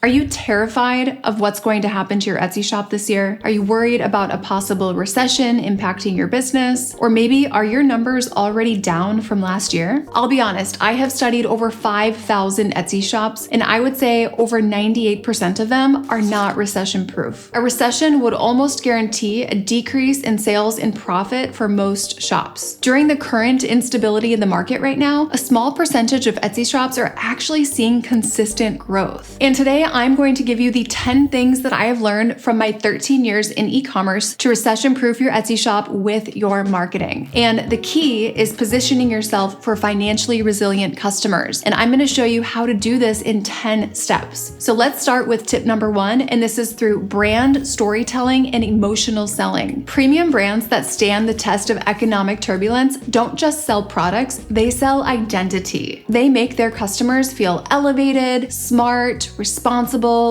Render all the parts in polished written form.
Are you terrified of what's going to happen to your Etsy shop this year? Are you worried about a possible recession impacting your business? Or maybe are your numbers already down from last year? I'll be honest, I have studied over 5,000 Etsy shops, and I would say over 98% of them are not recession proof. A recession would almost guarantee a decrease in sales and profit for most shops. During the current instability in the market right now, a small percentage of Etsy shops are actually seeing consistent growth. And today I'm going to give you the 10 things that I have learned from my 13 years in e-commerce to recession-proof your Etsy shop with your marketing. And the key is positioning yourself for financially resilient customers. And I'm going to show you how to do this in 10 steps. So let's start with tip number 1, and this is through brand storytelling and emotional selling. Premium brands that stand the test of economic turbulence don't just sell products, they sell identity. They make their customers feel elevated, smart, responsible.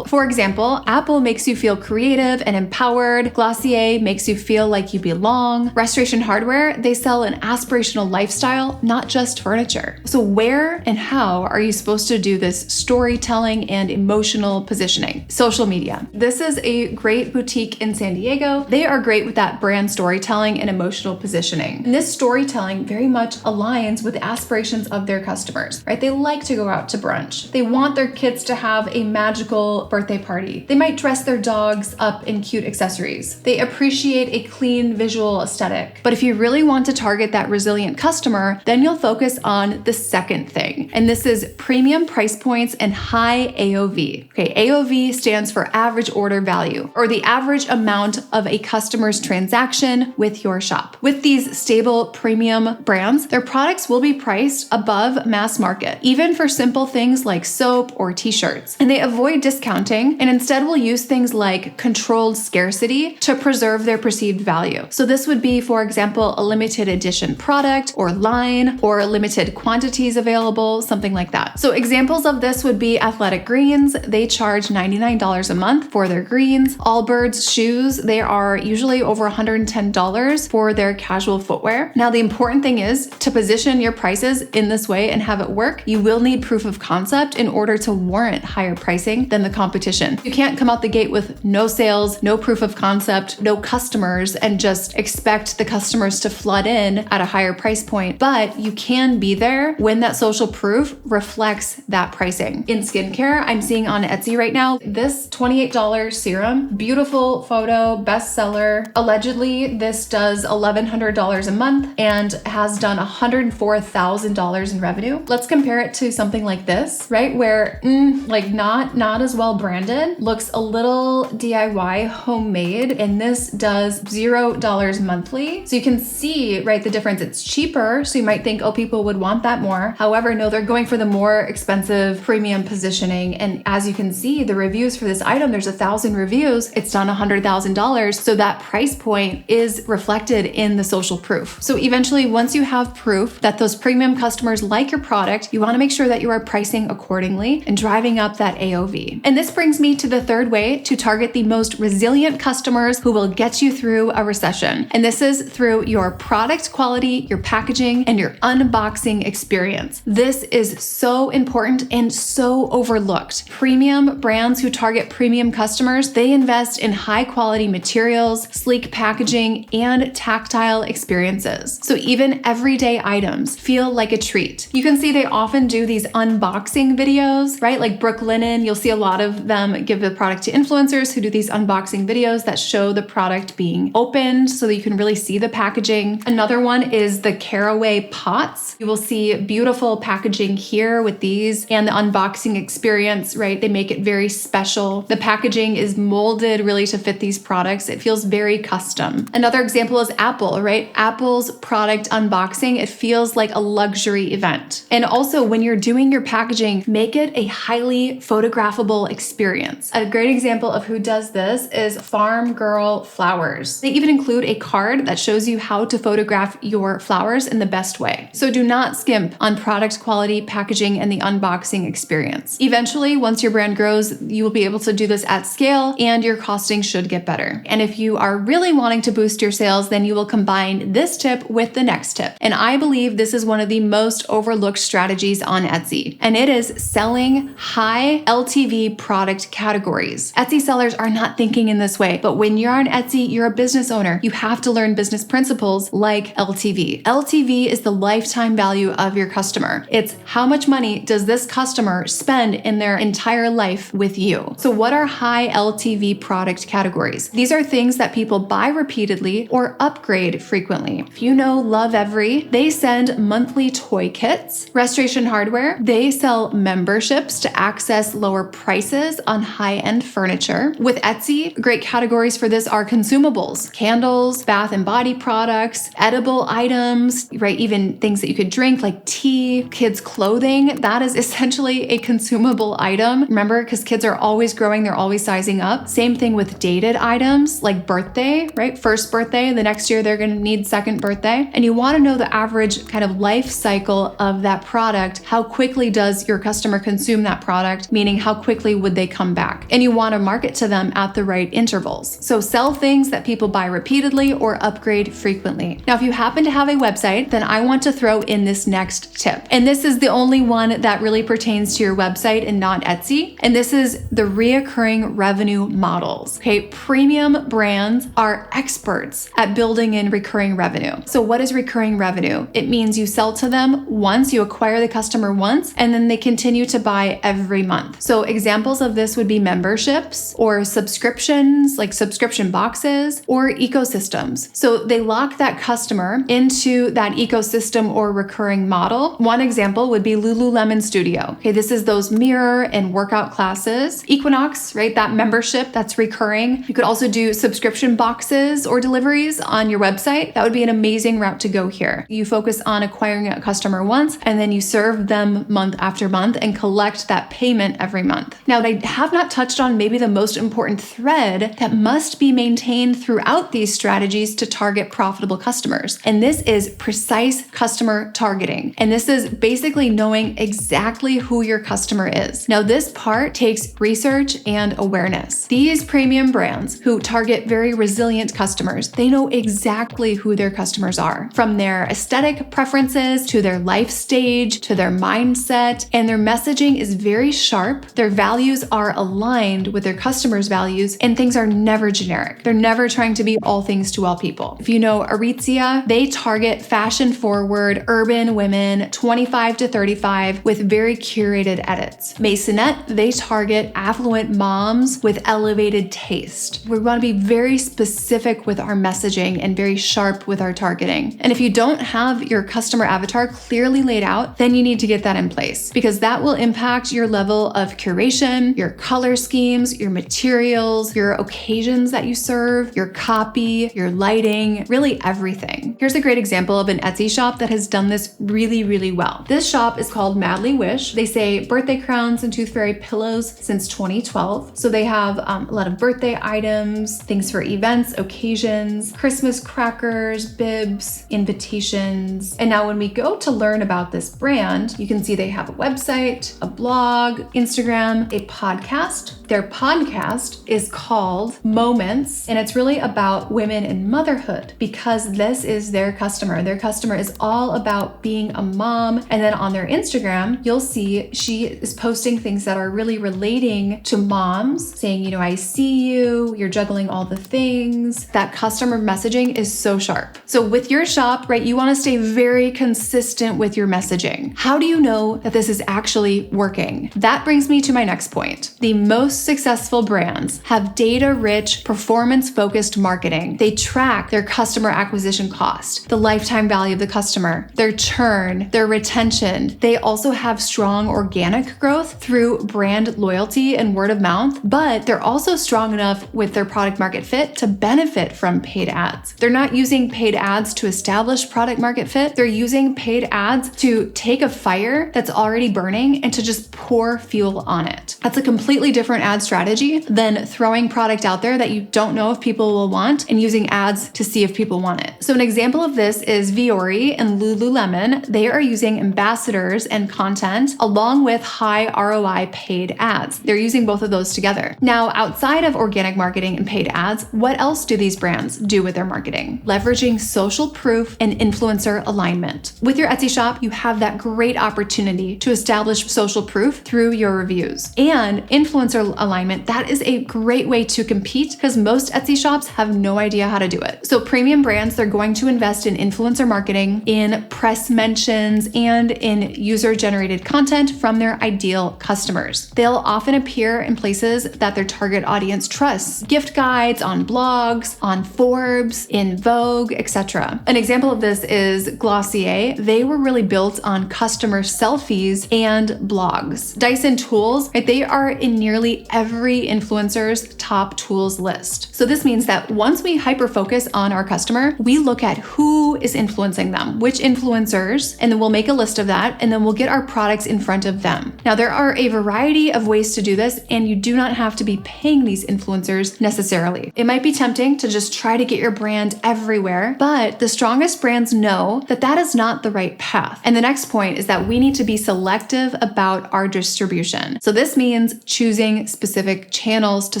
For example, Apple makes you feel creative and empowered. Glossier makes you feel like you belong. Restoration Hardware, they sell an aspirational lifestyle, not just furniture. So where and how are you supposed to do this storytelling and emotional positioning? Social media. This is a great boutique in San Diego. They are great with that brand storytelling and emotional positioning. And this storytelling very much aligns with the aspirations of their customers, right? They like to go out to brunch. They want their kids to have a magical birthday party. They might dress their dogs up in cute accessories. They appreciate a clean visual aesthetic. But if you really want to target that resilient customer, then you'll focus on the second thing. And this is premium price points and high AOV. Okay, AOV stands for average order value, or the average amount of a customer's transaction with your shop. With these stable premium brands, their products will be priced above mass market, even for simple things like soap or t-shirts. And they avoid discounting and instead will use things like controlled scarcity to preserve their perceived value. So this would be, for example, a limited edition product or line or limited quantities available, something like that. So examples of this would be Athletic Greens. They charge $99 a month for their greens. Allbirds shoes, they are usually over $110 for their casual footwear. Now, the important thing is to position your prices in this way and have it work, you will need proof of concept in order to warrant higher pricing than the competition. You can't come out the gate with no sales, no proof of concept, no customers, and just expect the customers to flood in at a higher price point. But you can be there when that social proof reflects that pricing. In skincare, I'm seeing on Etsy right now, this $28 serum, beautiful photo, bestseller. Allegedly, this does $1,100 a month and has done $104,000 in revenue. Let's compare it to something like this, right? Where not as well branded, looks a little DIY homemade, and this does $0 monthly. So you can see, right, the difference. It's cheaper, so you might think, oh, people would want that more. However, no, they're going for the more expensive premium positioning. And as you can see, the reviews for this item, there's 1,000 reviews. It's done $100,000. So that price point is reflected in the social proof. So eventually, once you have proof that those premium customers like your product, you want to make sure that you are pricing accordingly and driving up that AOV. And this brings me to the third way to target the most resilient customers who will get you through a recession. And this is through your product quality, your packaging, and your unboxing experience. This is so important and so overlooked. Premium brands who target premium customers, they invest in high quality materials, sleek packaging, and tactile experiences. So even everyday items feel like a treat. You can see they often do these unboxing videos, right? Like Brooklinen, you'll see a lot of them give the product to influencers who do these unboxing videos that show the product being opened so that you can really see the packaging. Another one is the Caraway pots. You will see beautiful packaging here with these and the unboxing experience, right? They make it very special. The packaging is molded really to fit these products. It feels very custom. Another example is Apple, right? Apple's product unboxing, it feels like a luxury event. And also when you're doing your packaging, make it a highly photographable experience. A great example of who does this is Farm Girl Flowers. They even include a card that shows you how to photograph your flowers in the best way. So do not skimp on product quality, packaging, and the unboxing experience. Eventually, once your brand grows, you will be able to do this at scale and your costing should get better. And if you are really wanting to boost your sales, then you will combine this tip with the next tip. And I believe this is one of the most overlooked strategies on Etsy. And it is selling high LTV LTV product categories. Etsy sellers are not thinking in this way, but when you're on Etsy, you're a business owner. You have to learn business principles like LTV. LTV is the lifetime value of your customer. It's how much money does this customer spend in their entire life with you. So what are high LTV product categories? These are things that people buy repeatedly or upgrade frequently. If you know Lovevery, they send monthly toy kits. Restoration Hardware, they sell memberships to access lower prices on high-end furniture. With Etsy, great categories for this are consumables, candles, bath and body products, edible items, right? Even things that you could drink like tea, kids' clothing. That is essentially a consumable item. Remember, because kids are always growing, they're always sizing up. Same thing with dated items like birthday, right? First birthday, the next year they're going to need second birthday. And you want to know the average kind of life cycle of that product. How quickly does your customer consume that product? Meaning how quickly would they come back? And you want to market to them at the right intervals. So sell things that people buy repeatedly or upgrade frequently. Now, if you happen to have a website, then I want to throw in this next tip. And this is the only one that really pertains to your website and not Etsy. And this is the reoccurring revenue models. Okay, premium brands are experts at building in recurring revenue. So what is recurring revenue? It means you sell to them once, you acquire the customer once, and then they continue to buy every month. So examples of this would be memberships or subscriptions, like subscription boxes or ecosystems. So they lock that customer into that ecosystem or recurring model. One example would be Lululemon Studio. Okay, this is those mirror and workout classes. Equinox, right? That membership that's recurring. You could also do subscription boxes or deliveries on your website. That would be an amazing route to go here. You focus on acquiring a customer once, and then you serve them month after month and collect that payment every month. Now, I have not touched on maybe the most important thread that must be maintained throughout these strategies to target profitable customers. And this is precise customer targeting. And this is basically knowing exactly who your customer is. Now, this part takes research and awareness. These premium brands who target very resilient customers, they know exactly who their customers are, from their aesthetic preferences to their life stage to their mindset, and their messaging is very sharp. Their values are aligned with their customers' values, and things are never generic. They're never trying to be all things to all people. If you know Aritzia, they target fashion-forward urban women 25 to 35 with very curated edits. Masonette, they target affluent moms with elevated taste. We want to be very specific with our messaging and very sharp with our targeting. And if you don't have your customer avatar clearly laid out, then you need to get that in place, because that will impact your level of curation, your color schemes, your materials, your occasions that you serve, your copy, your lighting, really everything. Here's a great example of an Etsy shop that has done this really, really well. This shop is called Madly Wish. They say birthday crowns and tooth fairy pillows since 2012. So they have a lot of birthday items, things for events, occasions, Christmas crackers, bibs, invitations. And now when we go to learn about this brand, you can see they have a website, a blog, Instagram, a podcast. Their podcast is called Moments, and it's really about women and motherhood, because this is their customer. Their customer is all about being a mom. And then on their Instagram, you'll see she is posting things that are really relating to moms, saying, you know, I see you, you're juggling all the things. That customer messaging is so sharp. So with your shop, right, you want to stay very consistent with your messaging. How do you know that this is actually working? That brings me to my next point. The most successful brands have data-rich, performance-focused marketing. They track their customer acquisition cost, the lifetime value of the customer, their churn, their retention. They also have strong organic growth through brand loyalty and word of mouth, but they're also strong enough with their product market fit to benefit from paid ads. They're not using paid ads to establish product market fit. They're using paid ads to take a fire that's already burning and to just pour fuel on it. That's a completely different ad strategy than throwing product out there that you don't know if people will want and using ads to see if people want it. So an example of this is Viore and Lululemon. They are using ambassadors and content along with high ROI paid ads. They're using both of those together. Now, outside of organic marketing and paid ads, what else do these brands do with their marketing? Leveraging social proof and influencer alignment. With your Etsy shop, you have that great opportunity to establish social proof through your reviews. use. And influencer alignment, that is a great way to compete because most Etsy shops have no idea how to do it. So premium brands, they're going to invest in influencer marketing, in press mentions, and in user-generated content from their ideal customers. They'll often appear in places that their target audience trusts, gift guides, on blogs, on Forbes, in Vogue, etc. An example of this is Glossier. They were really built on customer selfies and blogs. Dyson tools, right? They are in nearly every influencer's top tools list. So this means that once we hyper-focus on our customer, we look at who is influencing them, which influencers, and then we'll make a list of that, and then we'll get our products in front of them. Now, there are a variety of ways to do this, and you do not have to be paying these influencers necessarily. It might be tempting to just try to get your brand everywhere, but the strongest brands know that that is not the right path. And the next point is that we need to be selective about our distribution. So this means choosing specific channels to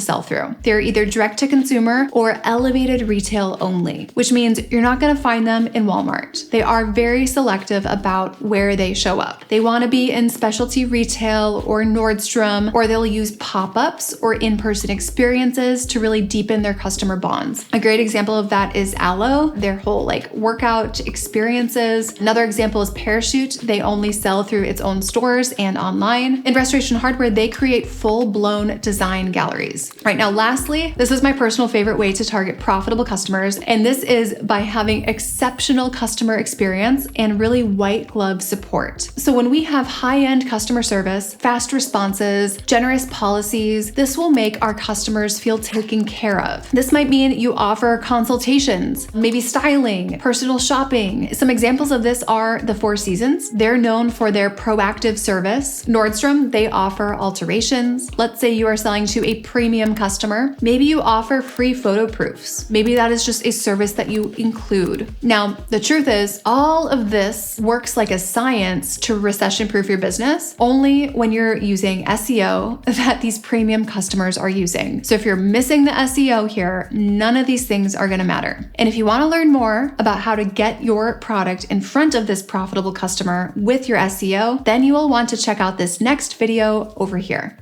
sell through. They're either direct to consumer or elevated retail only, which means you're not going to find them in Walmart. They are very selective about where they show up. They want to be in specialty retail or Nordstrom, or they'll use pop-ups or in-person experiences to really deepen their customer bonds. A great example of that is Aloe, their whole workout experiences. Another example is Parachute. They only sell through its own stores and online. In Restoration Hardware, they create full-blown design galleries. Right now, lastly, this is my personal favorite way to target profitable customers, and this is by having exceptional customer experience and really white glove support. So when we have high-end customer service, fast responses, generous policies, this will make our customers feel taken care of. This might mean you offer consultations, maybe styling, personal shopping. Some examples of this are the Four Seasons. They're known for their proactive service. Nordstrom, they offer alterations. Let's say you are selling to a premium customer. Maybe you offer free photo proofs. Maybe that is just a service that you include. Now, the truth is, all of this works like a science to recession-proof your business only when you're using SEO that these premium customers are using. So if you're missing the SEO here, none of these things are going to matter. And if you want to learn more about how to get your product in front of this profitable customer with your SEO, then you will want to check out this next video over here.